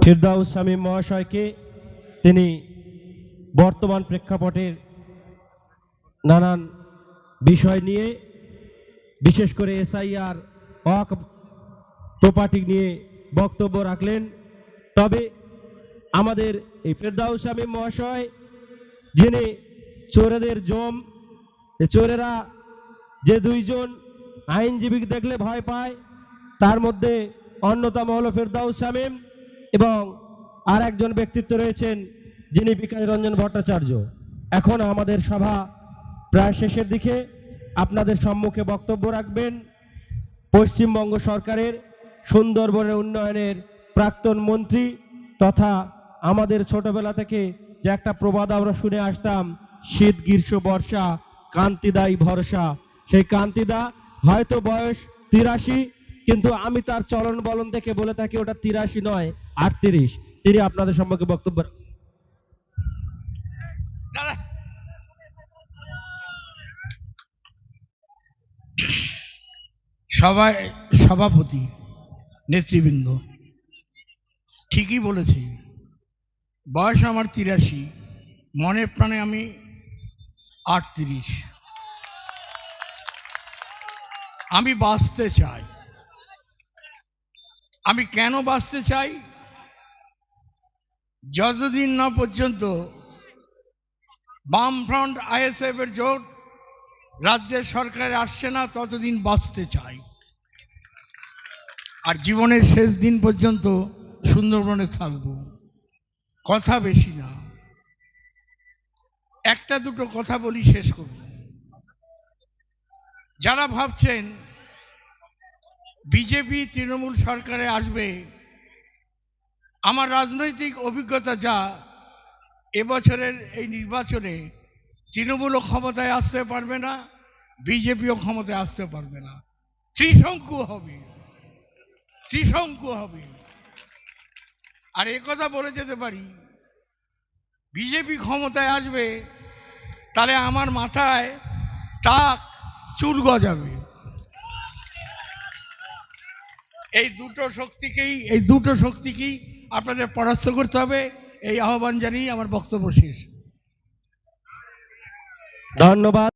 ফিরদাউস শামীম মহাশয়কে তিনি বর্তমান প্রেক্ষাপটের নানান বিষয় নিয়ে বিশেষ করে এসআইআর ওয়াকফ প্রপার্টি নিয়ে বক্তব্য রাখলেন। তবে আমাদের এই ফিরদাউস শামীম মহাশয় যিনি চোরেদের জম, চোরেরা যে দুইজন আইনজীবী দেখলে ভয় পায় তার মধ্যে অন্যতম হলো ফিরদাউস শামীম এবং আর একজন ব্যক্তিত্ব রয়েছেন যিনি বিকাশ রঞ্জন ভট্টাচার্য। এখন আমাদের সভা প্রায় শেষের দিকে, আপনাদের সম্মুখে বক্তব্য রাখবেন পশ্চিমবঙ্গ সরকারের সুন্দরবনের উন্নয়নের প্রাক্তন মন্ত্রী তথা আমাদের ছোটবেলা থেকে যে একটা প্রবাদ আমরা শুনে আসতাম, শীত গ্রীষ্ম বর্ষা কান্তিদাই ভরসা, সেই কান্তিদা হয়তো বয়স 83, কিন্তু আমি তার চলন বলন দেখে বলে থাকি ওটা 83 নয় 38। তিনি আপনাদের সম্মুখে বক্তব্য রাখছেন। সভাপতি নেতৃবৃন্দ, ঠিকই বলেছি, বয়স আমার 83, মনের প্রাণে আমি 38। আমি বাঁচতে চাই। আমি কেন বাঁচতে চাই? যতদিন না পর্যন্ত বামফ্রন্ট আইএসএফ এর জোট রাজ্যের সরকারে আসছে না ততদিন বাঁচতে চাই। আর জীবনের শেষ দিন পর্যন্ত সুন্দরবনে থাকব। কথা বেশি না, একটা দুটো কথা বলি, শেষ করব। যারা ভাবছেন বিজেপি তৃণমূল সরকারে আসবে, আমার রাজনৈতিক অভিজ্ঞতা যা, এবছরের এই নির্বাচনে তৃণমূলও ক্ষমতায় আসতে পারবে না, বিজেপিও ক্ষমতায় আসতে পারবে না। ত্রিশঙ্কু হবে, ত্রিশঙ্কু হবে। আর একথা বলে যেতে পারি, বিজেপি ক্ষমতায় আসবে তাহলে আমার মাথায় টাক চুল গজাবে। এই দুটো শক্তিকেই আপনাদের পরাস্ত করতে হবে। এই আহ্বান জানিয়ে আমার বক্তব্য শেষ। ধন্যবাদ।